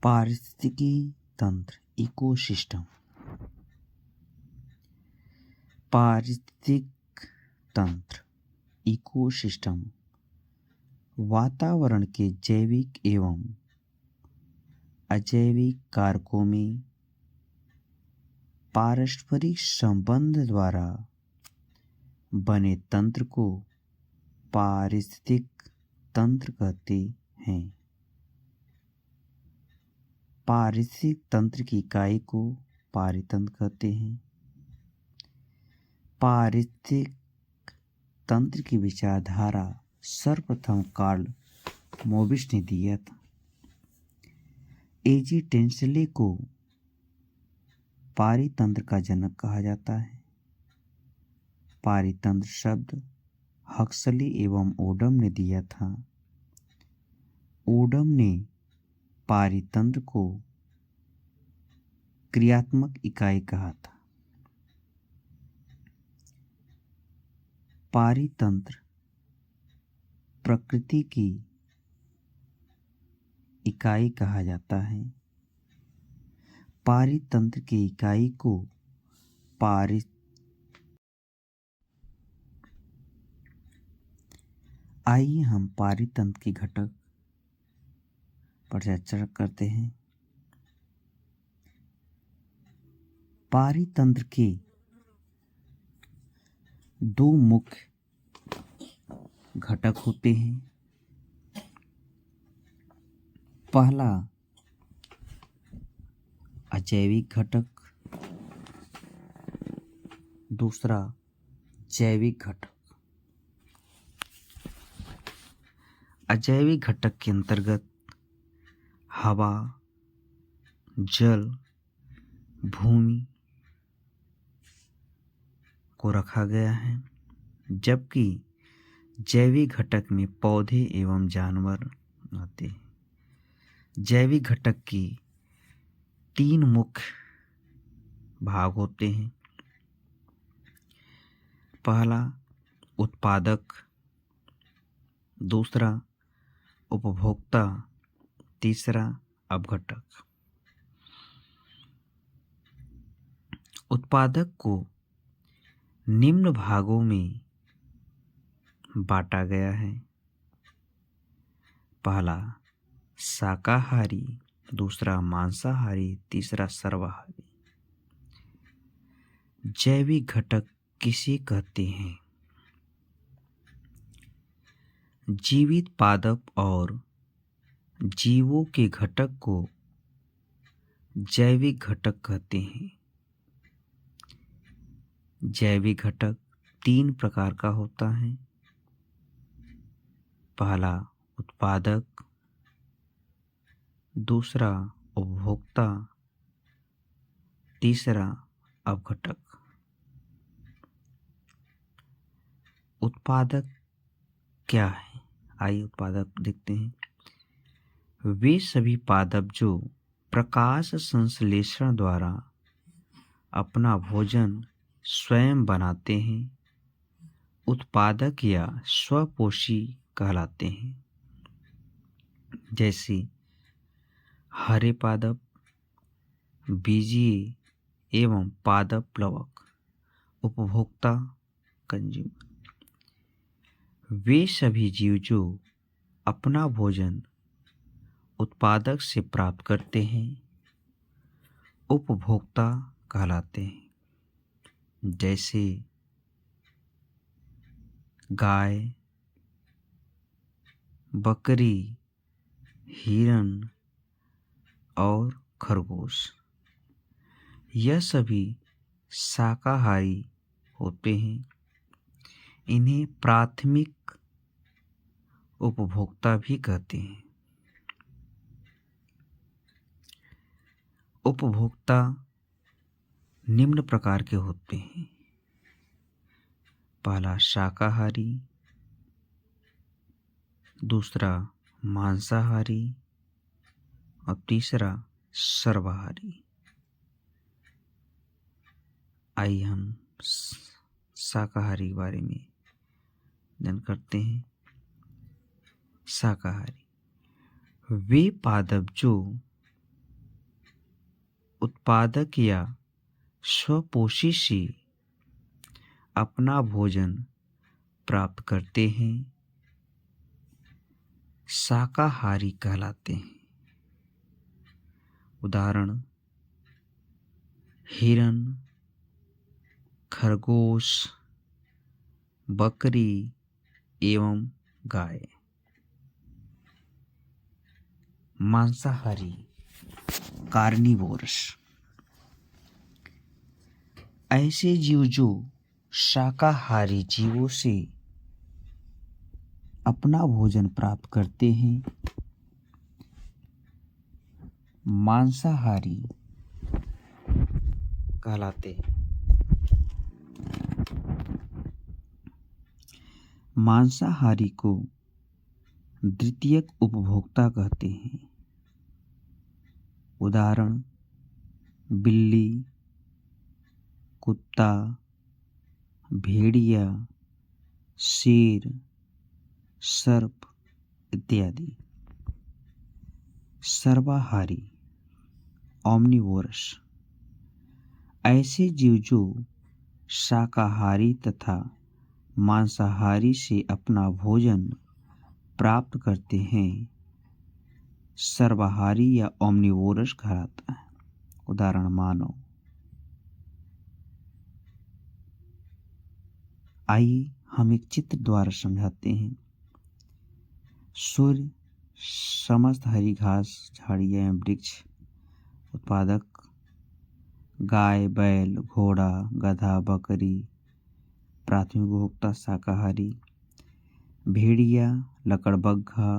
पारिस्थितिकी तंत्र इकोसिस्टम। पारिस्थितिक तंत्र इकोसिस्टम वातावरण के जैविक एवं अजैविक कारकों में पारस्परिक संबंध द्वारा बने तंत्र को पारिस्थितिक तंत्र कहते हैं। पारिस्थितिक तंत्र की इकाई को पारितंत्र कहते हैं। पारिस्थितिक तंत्र की विचारधारा सर्वप्रथम कार्ल मोबिस ने दिया था। एजी टेंसले को पारितंत्र का जनक कहा जाता है। पारितंत्र शब्द हक्सली एवं ओडम ने दिया था। ओडम ने पारितंत्र को क्रियात्मक इकाई कहा था। पारितंत्र प्रकृति की इकाई कहा जाता है। पारितंत्र की इकाई को आइए हम पारितंत्र की घटक पर चर्चा करते हैं। पारितंत्र के दो मुख्य घटक होते हैं। पहला अजैविक घटक, दूसरा जैविक घटक। अजैविक घटक के अंतर्गत हवा, जल, भूमि को रखा गया है, जबकि जैविक घटक में पौधे एवं जानवर आते हैं। जैविक घटक की तीन मुख्य भाग होते हैं। पहला उत्पादक, दूसरा उपभोक्ता, तीसरा अपघटक। उत्पादक को निम्न भागों में बांटा गया है। पहला शाकाहारी, दूसरा मांसाहारी, तीसरा सर्वाहारी। जैविक घटक किसे कहते हैं? जीवित पादप और जीवों के घटक को जैविक घटक कहते हैं। जैविक घटक तीन प्रकार का होता है। पहला उत्पादक, दूसरा उपभोक्ता, तीसरा अपघटक। उत्पादक क्या है? आइए उत्पादक देखते हैं। वे सभी पादप जो प्रकाश संश्लेषण द्वारा अपना भोजन स्वयं बनाते हैं, उत्पादक या स्वपोषी कहलाते हैं। जैसे हरे पादप, बीजीय एवं पादप प्लवक। उपभोक्ता कंज्यूमर वे सभी जीव जो अपना भोजन उत्पादक से प्राप्त करते हैं, उपभोक्ता कहलाते हैं। जैसे गाय, बकरी, हिरन और खरगोश। यह सभी शाकाहारी होते हैं। इन्हें प्राथमिक उपभोक्ता भी कहते हैं। उपभोक्ता निम्न प्रकार के होते हैं। पहला शाकाहारी, दूसरा मांसाहारी और तीसरा सर्वाहारी। आइए हम शाकाहारी के बारे में जान करते हैं। शाकाहारी वे पादप जो उत्पादक या स्वपोषी से अपना भोजन प्राप्त करते हैं, शाकाहारी कहलाते हैं। उदाहरण हिरन, खरगोश, बकरी एवं गाय। मांसाहारी कार्निवोरस, ऐसे जीव जो शाकाहारी जीवों से अपना भोजन प्राप्त करते हैं, मांसाहारी कहलाते हैं। मांसाहारी को द्वितीयक उपभोक्ता कहते हैं। उदाहरण बिल्ली, कुत्ता, भेड़िया, शेर, सर्प इत्यादि। सर्वाहारी ओमनिवोरस, ऐसे जीव जो शाकाहारी तथा मांसाहारी से अपना भोजन प्राप्त करते हैं, सर्वाहारी या ओमनिवोरस कहलाता है। उदाहरण मानव। आइए हम एक चित्र द्वारा समझाते हैं। सूर्य, समस्त हरी घास, झाड़ियाँ एवं वृक्ष उत्पादक, गाय, बैल, घोड़ा, गधा, बकरी प्राथमिक उपभोक्ता शाकाहारी, भेड़िया, लकड़बग्घा,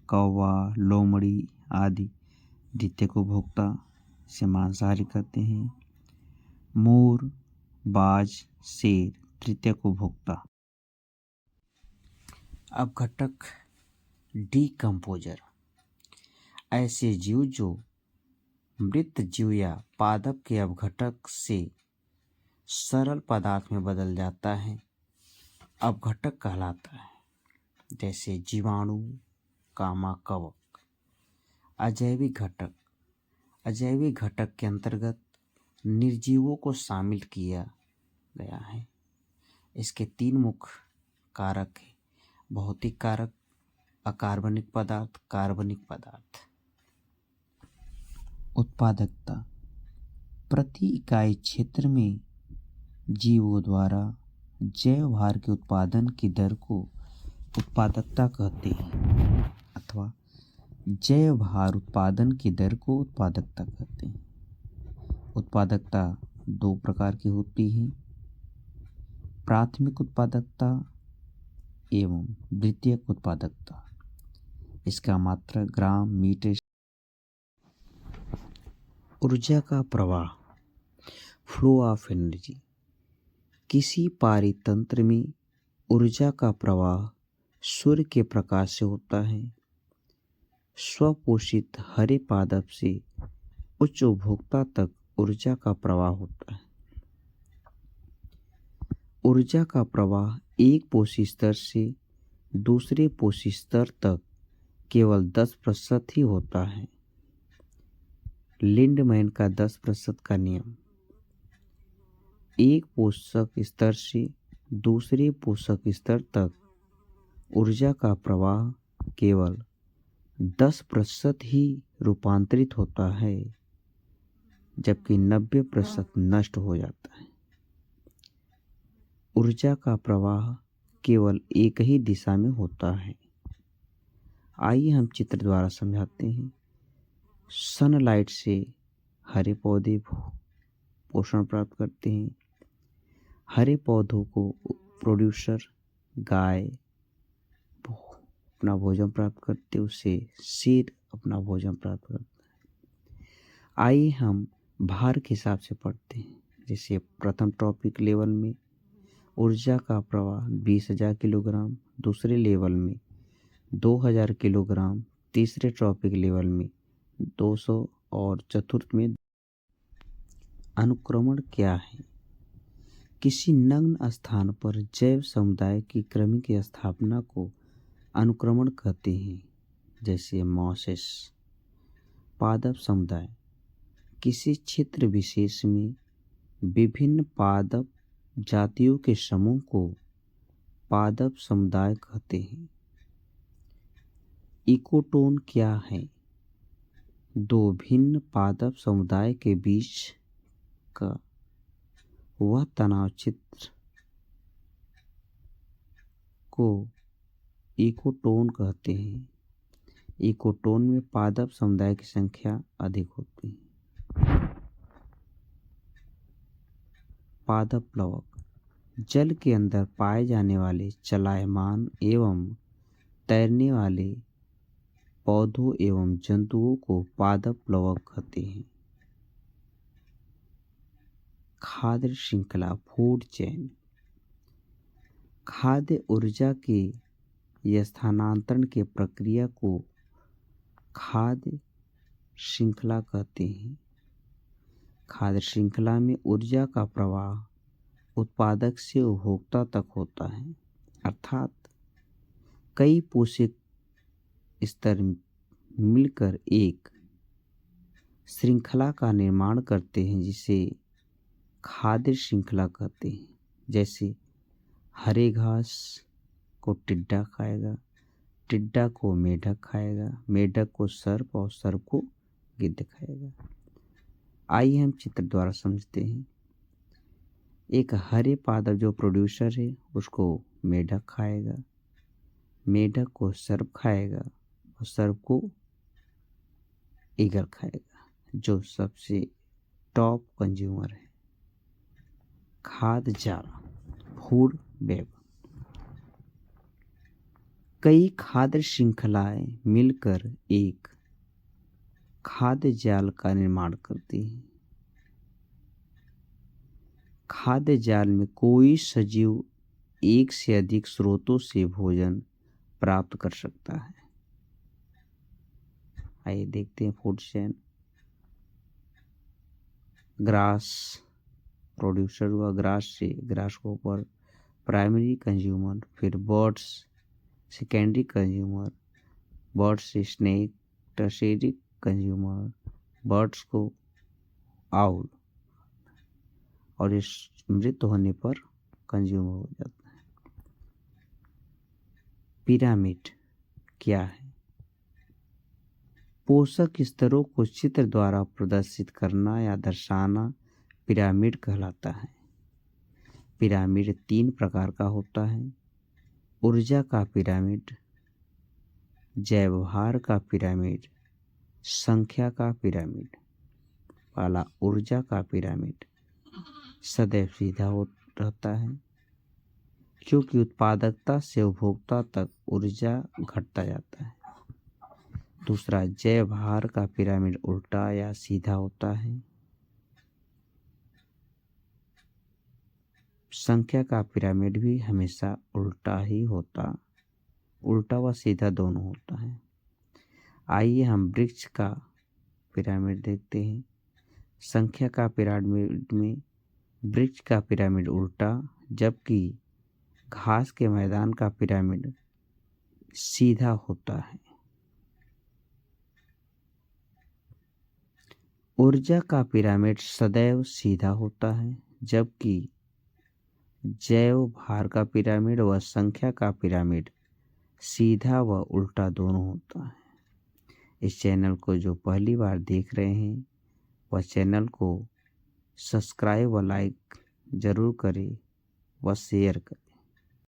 कौवा, लोमड़ी आदि द्वितीयक उपभोक्ता से मांसाहारी कहते हैं। मोर, बाज, शेर तृतीयक उपभोक्ता। अपघटक डीकम्पोजर, ऐसे जीव जो मृत जीव या पादप के अपघटक से सरल पदार्थ में बदल जाता है, अपघटक कहलाता है। जैसे जीवाणु, कामा, कवक। अजैविक घटक, अजैविक घटक के अंतर्गत निर्जीवों को शामिल किया गया है। इसके 3 मुख्य कारक हैं: भौतिक कारक, अकार्बनिक पदार्थ, कार्बनिक पदार्थ। उत्पादकता, प्रति इकाई क्षेत्र में जीवों द्वारा जैव भार के उत्पादन की दर को उत्पादकता कहते हैं, अथवा जैव भार उत्पादन की दर को उत्पादकता कहते हैं। उत्पादकता 2 प्रकार की होती है: प्राथमिक उत्पादकता एवं द्वितीयक उत्पादकता। इसका मात्रक ग्राम मीटर। ऊर्जा का प्रवाह, फ्लो ऑफ एनर्जी। किसी पारितंत्र में ऊर्जा का प्रवाह सूर्य के प्रकाश से होता है। स्वपोषित हरे पादप से उच्च उपभोक्ता तक ऊर्जा का प्रवाह होता है। ऊर्जा का प्रवाह एक पोषी स्तर से दूसरे पोषी स्तर तक केवल 10% ही होता है। लिंडमैन का 10% का नियम। एक पोषक स्तर से दूसरे पोषक स्तर तक ऊर्जा का प्रवाह केवल 10% ही रूपांतरित होता है, जबकि 90% नष्ट हो जाता है। ऊर्जा का प्रवाह केवल एक ही दिशा में होता है। आइए हम चित्र द्वारा समझाते हैं। सनलाइट से हरे पौधे पोषण प्राप्त करते हैं। हरे पौधों को प्रोड्यूसर गाय अपना भोजन प्राप्त करते, उससे शेर अपना भोजन प्राप्त करता है। आइए हम भार के हिसाब से पढ़ते हैं। जैसे प्रथम टॉपिक लेवल में ऊर्जा का प्रवाह 20,000 किलोग्राम, दूसरे लेवल में 2,000 किलोग्राम, तीसरे टॉपिक लेवल में 200 और चतुर्थ में। अनुक्रमण क्या है? किसी नग्न स्थान पर जैव समुदाय की क्रमिक स्थापना को अनुक्रमण कहते हैं। जैसे मॉसेस। पादप समुदाय किसी क्षेत्र विशेष में विभिन्न पादप जातियों के समूह को पादप समुदाय कहते हैं। इकोटोन क्या है? दो भिन्न पादप समुदाय के बीच का वह तनाव चित्र को इकोटोन कहते हैं। इकोटोन में पादप समुदाय की संख्या अधिक होती है। पादप प्लवक जल के अंदर पाए जाने वाले चलायमान एवं तैरने वाले पौधों एवं जंतुओं को पादप प्लवक कहते हैं। खाद्य श्रृंखला फूड चेन खाद्य ऊर्जा के स्थानांतरण के प्रक्रिया को खाद्य श्रृंखला कहते हैं। खाद्य श्रृंखला में ऊर्जा का प्रवाह उत्पादक से उपभोक्ता तक होता है, अर्थात कई पोषक स्तर मिलकर एक श्रृंखला का निर्माण करते हैं जिसे खाद्य श्रृंखला कहते हैं। जैसे हरे घास को टिड्डा खाएगा, टिड्डा को मेढक खाएगा, मेढक को सर्प और सर्प को गिद्ध खाएगा। आइए हम चित्र द्वारा समझते हैं। एक हरे पादप जो प्रोड्यूसर है उसको मेढक खाएगा, मेढक को सर्प खाएगा और सर्प को ईगल खाएगा, जो सबसे टॉप कंज्यूमर है। खाद्य जाल फूड वेब कई खाद्य श्रृंखलाएं मिलकर एक खाद्य जाल का निर्माण करती हैं। खाद्य जाल में कोई सजीव एक से अधिक स्रोतों से भोजन प्राप्त कर सकता है। आइए देखते हैं फूड चेन। ग्रास प्रोड्यूसर हुआ, ग्रास से ग्रास को ऊपर प्राइमरी कंज्यूमर, फिर बर्ड्स सेकेंडरी कंज्यूमर, बर्ड्स से स्नेक टर्शियरी कंज्यूमर, बर्ड्स को आउल और इस मृत होने पर कंज्यूमर हो जाता है। पिरामिड क्या है? पोषक स्तरों को चित्र द्वारा प्रदर्शित करना या दर्शाना पिरामिड कहलाता है। पिरामिड 3 प्रकार का होता है। ऊर्जा का पिरामिड, जैवभार का पिरामिड, संख्या का पिरामिड। पहला ऊर्जा का पिरामिड सदैव सीधा रहता है क्योंकि उत्पादकता से उपभोक्ता तक ऊर्जा घटता जाता है। दूसरा जैवभार का पिरामिड उल्टा या सीधा होता है। संख्या का पिरामिड भी हमेशा उल्टा ही होता, उल्टा व सीधा दोनों होता है। आइए हम वृक्ष का पिरामिड देखते हैं। संख्या का पिरामिड में वृक्ष का पिरामिड उल्टा, जबकि घास के मैदान का पिरामिड सीधा होता है। ऊर्जा का पिरामिड सदैव सीधा होता है, जबकि जैव भार का पिरामिड व संख्या का पिरामिड सीधा व उल्टा दोनों होता है। इस चैनल को जो पहली बार देख रहे हैं वह चैनल को सब्सक्राइब व लाइक जरूर करें व शेयर करें।